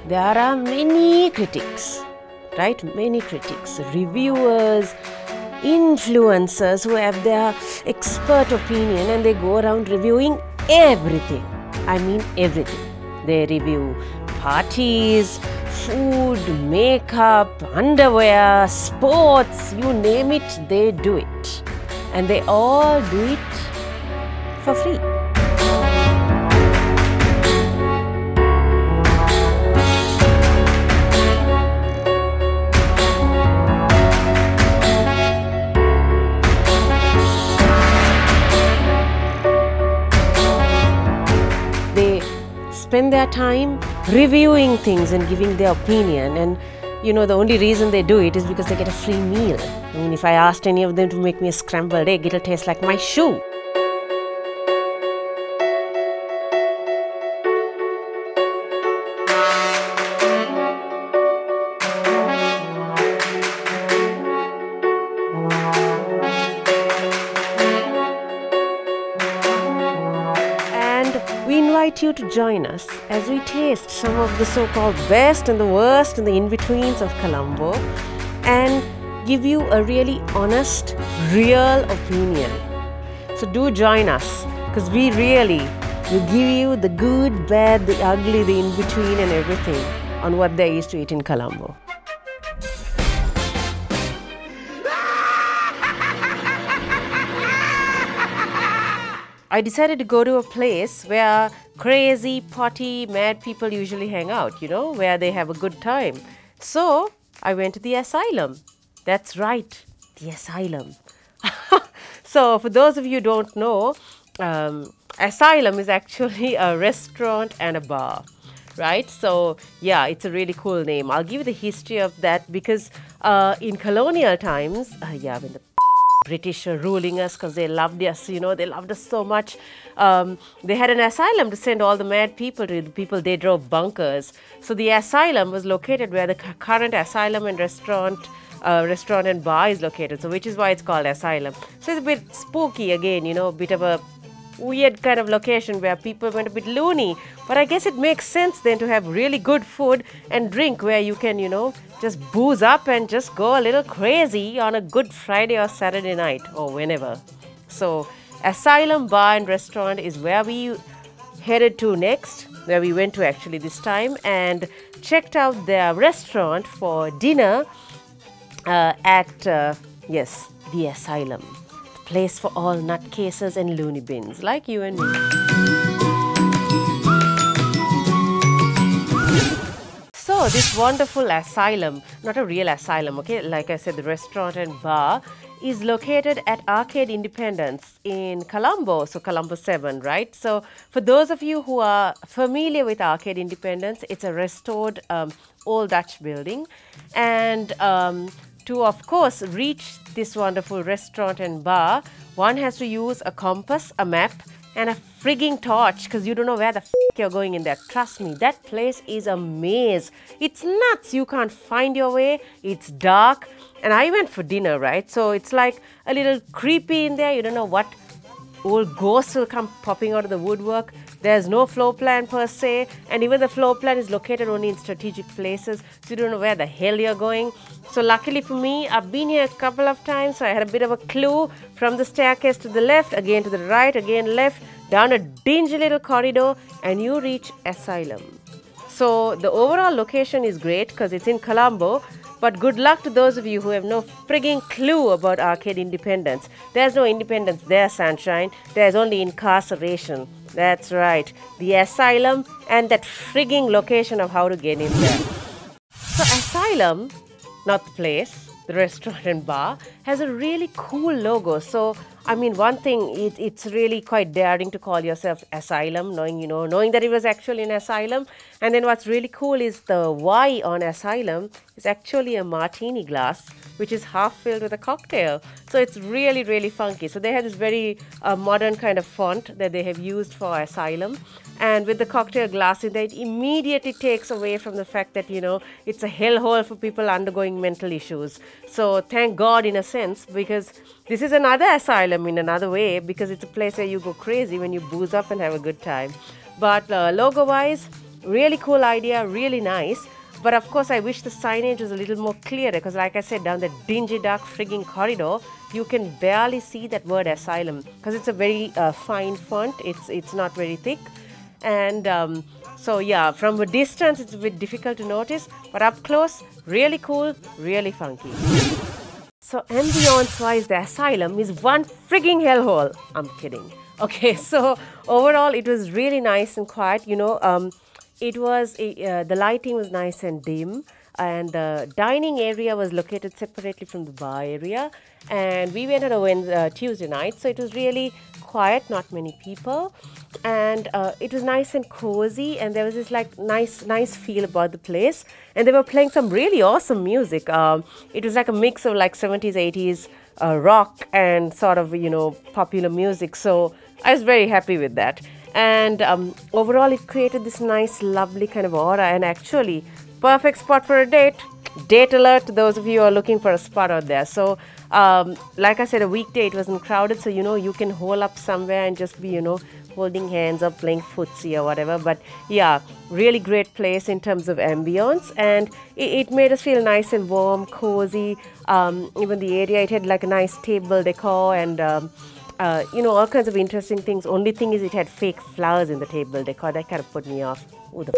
there are many critics, right? Many critics, reviewers, influencers who have their expert opinion and they go around reviewing everything. I mean everything. They review parties, food, makeup, underwear, sports, you name it, they do it. And they all do it for free. They spend their time reviewing things and giving their opinion, and you know the only reason they do it is because they get a free meal. I mean, if I asked any of them to make me a scrambled egg, it'll taste like my shoe. We invite you to join us as we taste some of the so-called best and the worst and the in-betweens of Colombo and give you a really honest, real opinion. So do join us, because we really will give you the good, bad, the ugly, the in-between and everything on what there is to eat in Colombo. I decided to go to a place where crazy, potty, mad people usually hang out, you know, where they have a good time. So I went to the Asylum. That's right, the Asylum. So for those of you who don't know, Asylum is actually a restaurant and a bar, right? So yeah, it's a really cool name. I'll give you the history of that because in colonial times, when the British are ruling us because they loved us, you know, they loved us so much. They had an asylum to send all the mad people to. The people they drove bunkers. So the asylum was located where the current asylum and restaurant and bar is located. So which is why it's called Asylum. So it's a bit spooky again, you know, a bit of a weird kind of location where people went a bit loony. But I guess it makes sense then to have really good food and drink where you can, you know, just booze up and just go a little crazy on a good Friday or Saturday night or whenever. So Asylum Bar and Restaurant is where we headed to next, where we went to actually this time, and checked out their restaurant for dinner at the Asylum. Place for all nutcases and loony bins like you and me. So this wonderful asylum, not a real asylum, okay, like I said, the restaurant and bar is located at Arcade Independence in Colombo, so Colombo 7, right? So for those of you who are familiar with Arcade Independence, it's a restored old Dutch building, and to, of course, reach this wonderful restaurant and bar, one has to use a compass, a map, and a frigging torch, because you don't know where the f you're going in there. Trust me, that place is a maze. It's nuts. You can't find your way. It's dark. And I went for dinner, right? So it's like a little creepy in there. You don't know what old ghosts will come popping out of the woodwork. There's no floor plan per se, and even the floor plan is located only in strategic places, so you don't know where the hell you're going. So luckily for me, I've been here a couple of times, so I had a bit of a clue. From the staircase to the left, again to the right, again left, down a dingy little corridor, and you reach Asylum. So the overall location is great because it's in Colombo, but good luck to those of you who have no frigging clue about Arcade Independence. There's no independence there, sunshine. There's only incarceration. That's right, the Asylum and that frigging location of how to get in there. So Asylum, not the place, the restaurant and bar, has a really cool logo. So I mean, one thing, it's really quite daring to call yourself Asylum, knowing that it was actually an asylum. And then what's really cool is the Y on Asylum is actually a martini glass, which is half filled with a cocktail. So it's really, really funky. So they have this very modern kind of font that they have used for Asylum. And with the cocktail glass in there, it immediately takes away from the fact that, it's a hellhole for people undergoing mental issues. So thank God in a sense, because this is another asylum in another way, because it's a place where you go crazy when you booze up and have a good time. But logo-wise, really cool idea, really nice. But of course, I wish the signage was a little more clear because, like I said, down that dingy, dark, frigging corridor, you can barely see that word asylum because it's a very fine font. It's not very thick, and so yeah, from a distance, it's a bit difficult to notice, but up close, really cool, really funky. So ambience-wise, the asylum is one frigging hellhole. I'm kidding. Okay, so overall, it was really nice and quiet. It was the lighting was nice and dim, and the dining area was located separately from the bar area. And we went on a Tuesday night, so it was really quiet, not many people, and it was nice and cozy. And there was this like nice feel about the place. And they were playing some really awesome music. It was like a mix of like 70s, 80s rock and sort of popular music. So I was very happy with that. And overall, it created this nice, lovely kind of aura, and actually, perfect spot for a date. Date alert to those of you who are looking for a spot out there. So, like I said, a weekday, it wasn't crowded, so, you can hole up somewhere and just be, holding hands or playing footsie or whatever. But, yeah, really great place in terms of ambience, and it made us feel nice and warm, cozy. Even the area, it had like a nice table decor and all kinds of interesting things. Only thing is it had fake flowers in the table decor. That kind of put me off. Who the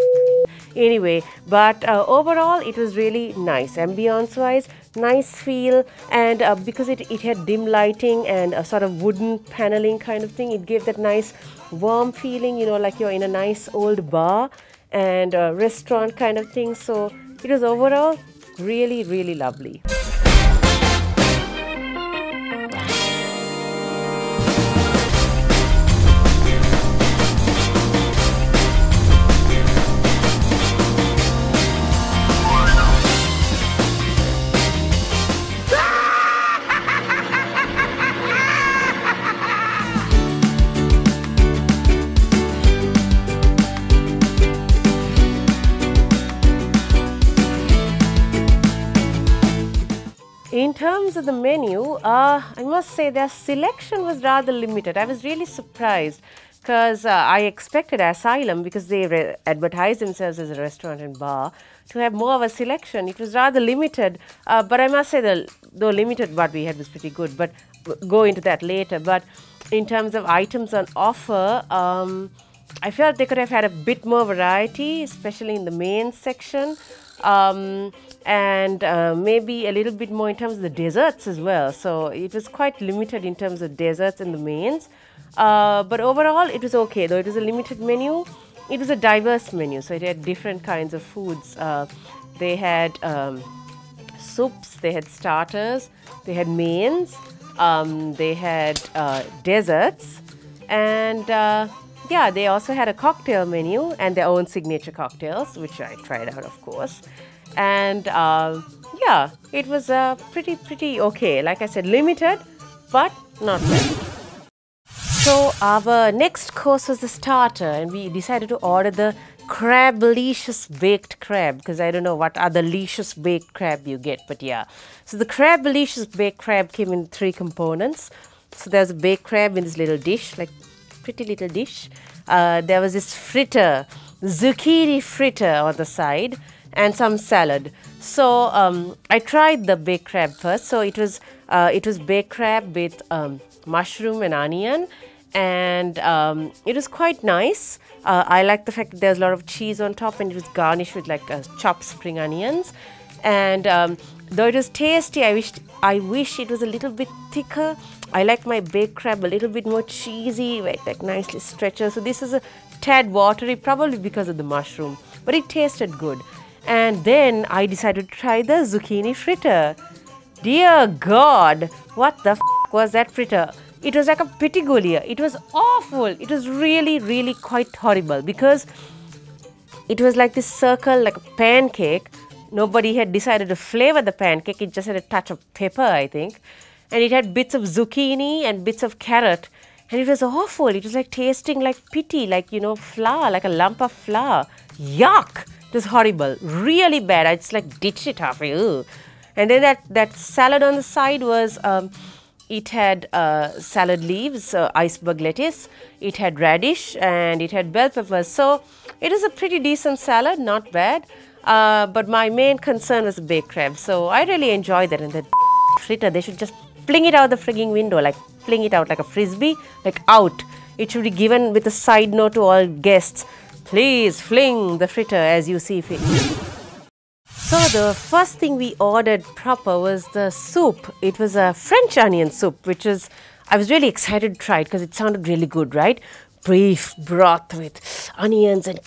Anyway, but overall it was really nice. Ambience-wise, nice feel, and because it had dim lighting and a sort of wooden paneling kind of thing, it gave that nice warm feeling, like you're in a nice old bar and restaurant kind of thing. So it was overall really, really lovely. In terms of the menu, I must say their selection was rather limited. I was really surprised because I expected Asylum, because they advertised themselves as a restaurant and bar, to have more of a selection. It was rather limited, but I must say though limited what we had was pretty good, but go into that later. But in terms of items on offer, I felt they could have had a bit more variety, especially in the main section. And maybe a little bit more in terms of the desserts as well. So it was quite limited in terms of desserts and the mains. But overall, it was okay. Though it was a limited menu, it was a diverse menu. So it had different kinds of foods. They had soups, they had starters, they had mains, they had desserts, and yeah, they also had a cocktail menu and their own signature cocktails, which I tried out, of course. And yeah, it was pretty okay. Like I said, limited, but not bad. So our next course was the starter, and we decided to order the Crab-licious baked crab, because I don't know what other licious baked crab you get, but yeah. So the Crab-licious baked crab came in 3 components. So there's a baked crab in this little dish, like pretty little dish. There was this fritter, zucchini fritter on the side, and some salad. So I tried the baked crab first. So it was baked crab with mushroom and onion, and it was quite nice. I like the fact that there's a lot of cheese on top, and it was garnished with like chopped spring onions. And though it was tasty, I wish it was a little bit thicker. I like my baked crab a little bit more cheesy, like nicely stretched. So this is a tad watery, probably because of the mushroom, but it tasted good. And then I decided to try the zucchini fritter. Dear God, what the f was that fritter? It was like a pitigulia. It was awful. It was really, really quite horrible, because it was like this circle, like a pancake. Nobody had decided to flavor the pancake. It just had a touch of pepper, I think. And it had bits of zucchini and bits of carrot. And it was awful. It was like tasting like piti, like, flour, like a lump of flour. Yuck! It was horrible, really bad. I just like ditched it halfway. Ugh. And then that salad on the side was, it had salad leaves, iceberg lettuce, it had radish, and it had bell peppers. So it is a pretty decent salad, not bad. But my main concern was the baked crab. So I really enjoyed that. And the fritter, they should just fling it out the frigging window, like fling it out like a frisbee, like out. It should be given with a side note to all guests. Please fling the fritter as you see fit. So the first thing we ordered proper was the soup. It was a French onion soup, which is, I was really excited to try it because it sounded really good, right? Beef broth with onions and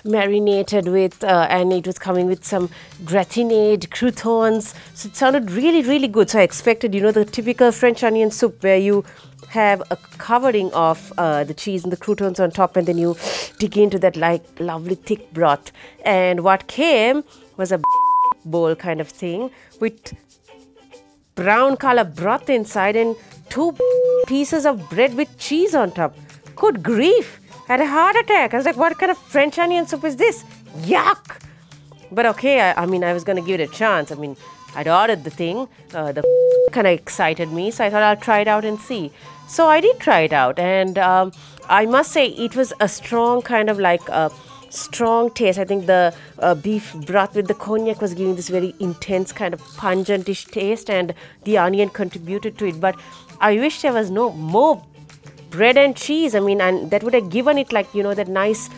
marinated with, and it was coming with some gratinade croutons. So it sounded really, really good. So I expected, the typical French onion soup where you have a covering of the cheese and the croutons on top, and then you dig into that like lovely thick broth. And what came was a bowl kind of thing with brown color broth inside and 2 pieces of bread with cheese on top. Good grief! I had a heart attack. I was like, what kind of French onion soup is this? Yuck! But okay, I mean, I was going to give it a chance. I mean, I'd ordered the thing. The kind of excited me, so I thought I'll try it out and see. So I did try it out, and I must say it was a strong kind of like strong taste. I think the beef broth with the cognac was giving this very intense kind of pungentish taste, and the onion contributed to it. But I wish there was no more bread and cheese. I mean, and that would have given it like, that nice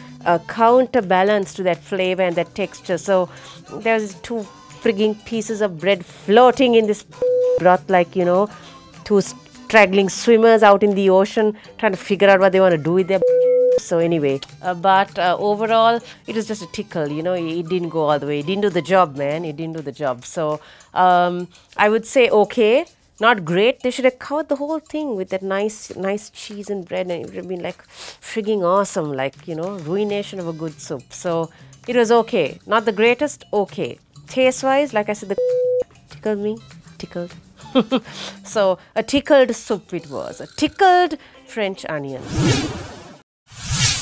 counterbalance to that flavor and that texture. So there's 2 frigging pieces of bread floating in this broth like, 2 straggling swimmers out in the ocean trying to figure out what they want to do with their so anyway, but overall it was just a tickle, it didn't go all the way. It didn't do the job, man. It didn't do the job. So I would say okay, not great. They should have covered the whole thing with that nice cheese and bread, and it would have been like frigging awesome, like, ruination of a good soup. So it was okay. Not the greatest, okay. Taste-wise, like I said, the tickled. So a tickled soup it was. A tickled French onion.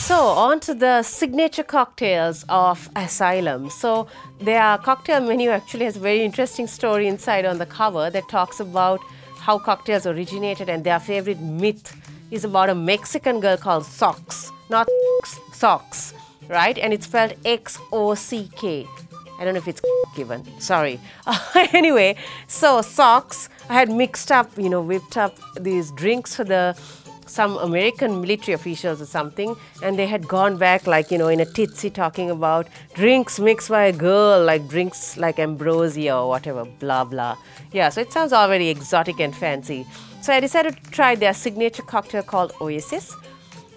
So on to the signature cocktails of Asylum. So their cocktail menu actually has a very interesting story inside on the cover that talks about how cocktails originated, and their favorite myth is about a Mexican girl called Socks. Not Socks, right? And it's spelled Xock. I don't know if it's given. Sorry. Anyway, so Socks, I had mixed up, whipped up these drinks for some American military officials or something, and they had gone back like, in a titsy talking about drinks mixed by a girl, like drinks like ambrosia or whatever, blah, blah. Yeah, so it sounds all very exotic and fancy. So I decided to try their signature cocktail called Oasis,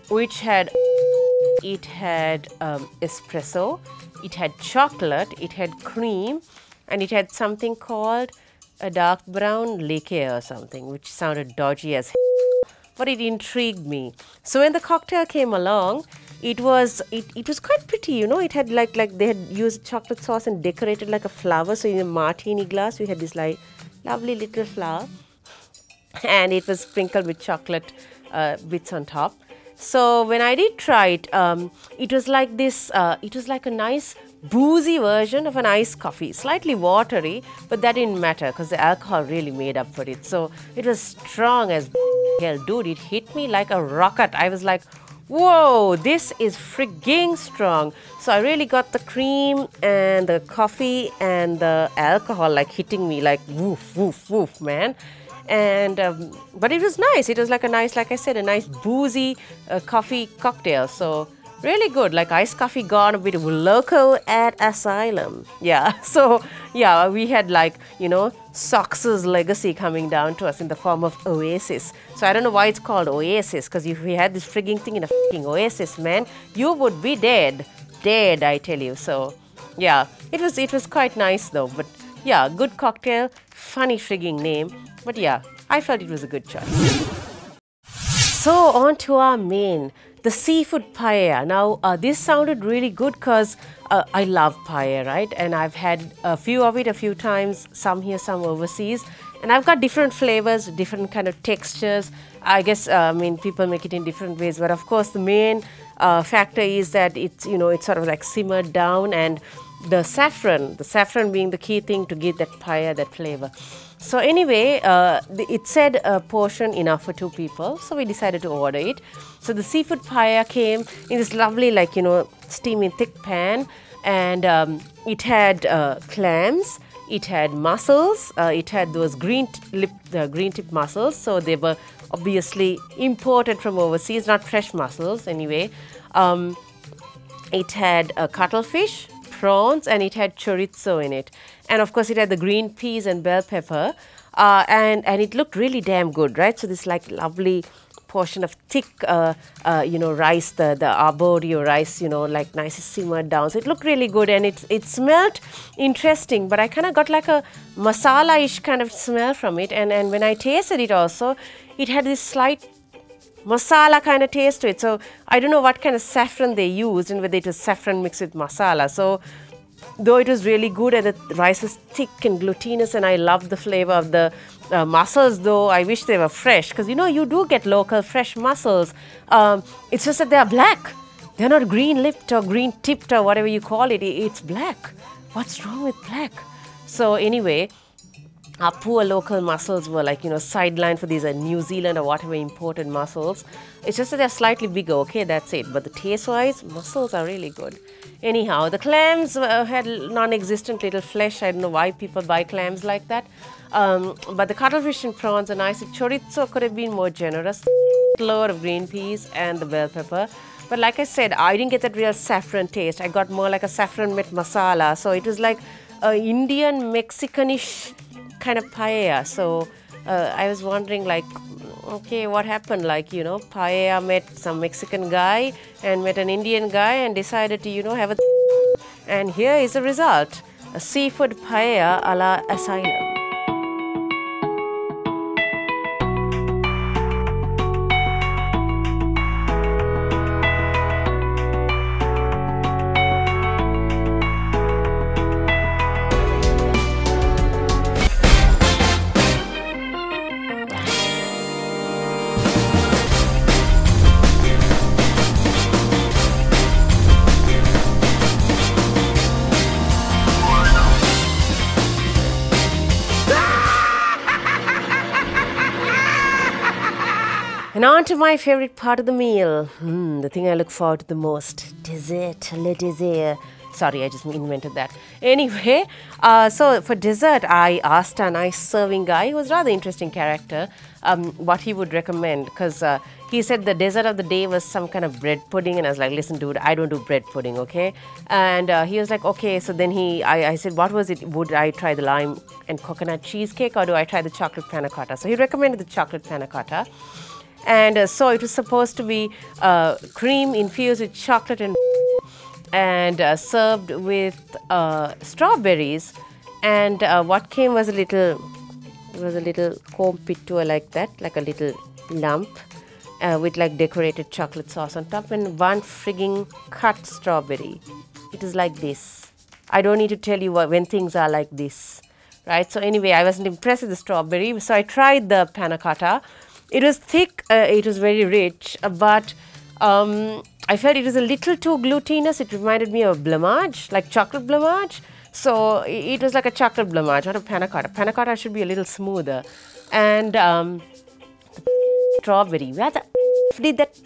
which had espresso, it had chocolate, it had cream, and it had something called a dark brown liqueur or something, which sounded dodgy as but it intrigued me. So when the cocktail came along, it was quite pretty, It had like they had used chocolate sauce and decorated like a flower. So in a martini glass, we had this like lovely little flower, and it was sprinkled with chocolate bits on top. So when I did try it, it was like this. It was like a nice boozy version of an iced coffee, slightly watery, but that didn't matter because the alcohol really made up for it. So it was strong as hell, dude. It hit me like a rocket. I was like, whoa, this is frigging strong. So I really got the cream and the coffee and the alcohol like hitting me like woof, woof, woof, man. And but it was nice. It was like a nice, like I said, a nice boozy coffee cocktail. So really good, like iced coffee gone a bit loco at Asylum. Yeah, so yeah, we had like, Socks's legacy coming down to us in the form of Oasis. So I don't know why it's called Oasis, because if we had this frigging thing in a frigging Oasis, man, you would be dead, I tell you. So yeah, it was quite nice though. But yeah, good cocktail, funny frigging name. But yeah, I felt it was a good choice. So on to our main, the seafood paella. Now, this sounded really good because I love paella, right? And I've had a few of it a few times, some here, some overseas. And I've got different flavors, different kind of textures. I guess, people make it in different ways. But of course, the main factor is that it's, it's sort of like simmered down, and the saffron being the key thing to give that paella that flavor. So anyway, it said a portion enough for 2 people, so we decided to order it. So the seafood paella came in this lovely, like, steaming thick pan, and it had clams, it had mussels, it had those green tip mussels, so they were obviously imported from overseas, not fresh mussels anyway. It had cuttlefish, prawns, and it had chorizo in it. And of course, it had the green peas and bell pepper. And it looked really damn good, right? So this like lovely portion of thick, rice, the arborio rice, like nice simmered down. So it looked really good, and it smelled interesting, but I kind of got like a masala-ish kind of smell from it. And when I tasted it also, it had this slight masala kind of taste to it. So I don't know what kind of saffron they used and whether it was saffron mixed with masala. So though it was really good and the rice was thick and glutinous, and I loved the flavor of the mussels, though I wish they were fresh, because you do get local fresh mussels. It's just that they are black. They're not green lipped or green tipped or whatever you call it. It's black. What's wrong with black? So anyway, our poor local mussels were like, sidelined for these New Zealand or whatever imported mussels. It's just that they're slightly bigger, okay, that's it. But the taste-wise, mussels are really good. Anyhow, the clams had non-existent little flesh. I don't know why people buy clams like that. But the cuttlefish and prawns are nice. The chorizo could have been more generous. Load of green peas and the bell pepper. But like I said, I didn't get that real saffron taste. I got more like a saffron with masala. So it was like Indian, Mexicanish kind of paella. So I was wondering, like, okay, what happened? Like, paella met some Mexican guy and met an Indian guy and decided to, have a and here is the result, a seafood paella a la Asylum. And on to my favorite part of the meal, the thing I look forward to the most, dessert, le dessert. Sorry, I just invented that. Anyway, so for dessert, I asked a nice serving guy, who was a rather interesting character, what he would recommend, because he said the dessert of the day was some kind of bread pudding, and I was like, listen dude, I don't do bread pudding, okay? And he was like, okay. So then I said, what was it? Would I try the lime and coconut cheesecake, or do I try the chocolate panna cotta? So he recommended the chocolate panna cotta. And so it was supposed to be cream infused with chocolate and served with strawberries. And what came was a little compitua like that, like a little lump with like decorated chocolate sauce on top, and one frigging cut strawberry. It is like this. I don't need to tell you when things are like this, right? So anyway, I wasn't impressed with the strawberry, so I tried the panna cotta. It was thick, it was very rich, but I felt it was a little too glutinous. It reminded me of blamage, like chocolate blamage. So it was like a chocolate blamage, not a panna cotta. Panna cotta should be a little smoother. And the strawberry, where the did that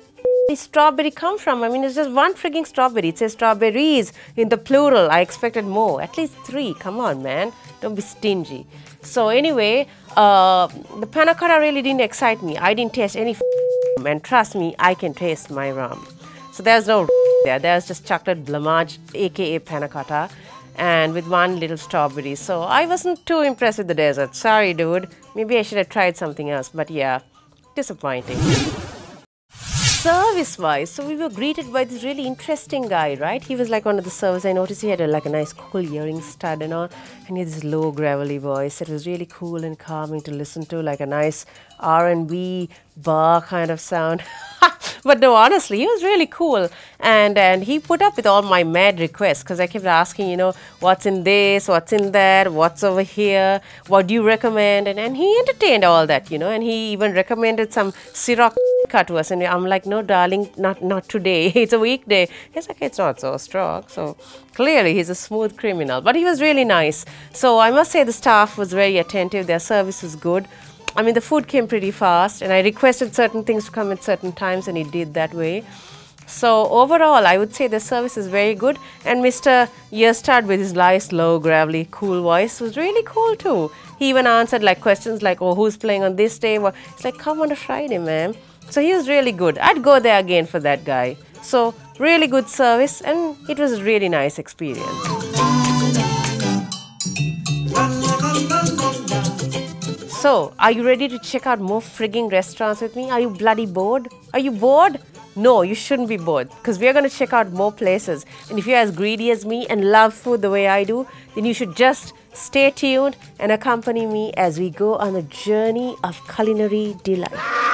strawberry come from? I mean, it's just one frigging strawberry. It says strawberries in the plural. I expected more, at least 3. Come on, man. Don't be stingy. So anyway, the panna cotta really didn't excite me. I didn't taste any and trust me, I can taste my rum. So there's no there. There's just chocolate blamage, aka panna cotta, and with one little strawberry. So I wasn't too impressed with the dessert. Sorry, dude. Maybe I should have tried something else. But yeah, disappointing. Service-wise, so we were greeted by this really interesting guy, right? He was like one of the servers. I noticed he had like a nice cool earring stud and all, and he had this low gravelly voice. It was really cool and calming to listen to, like a nice R&B bar kind of sound. But no, honestly, he was really cool, and he put up with all my mad requests, because I kept asking, what's in this, what's in that, what's over here, what do you recommend, and he entertained all that, and he even recommended some Ciroc cut to us, and I'm like, no, darling, not today. It's a weekday. He's like, it's not so strong. So clearly, he's a smooth criminal. But he was really nice. So I must say the staff was very attentive. Their service was good. I mean, the food came pretty fast, and I requested certain things to come at certain times, and he did that way. So overall, I would say the service is very good. And Mr. Yerstad, with his nice, low, gravelly, cool voice, was really cool too. He even answered like questions like, oh, who's playing on this day? Well, it's like, come on a Friday, ma'am. So he was really good. I'd go there again for that guy. So really good service, and it was a really nice experience. So, are you ready to check out more frigging restaurants with me? Are you bloody bored? Are you bored? No, you shouldn't be bored, because we are going to check out more places. And if you're as greedy as me and love food the way I do, then you should just stay tuned and accompany me as we go on a journey of culinary delight.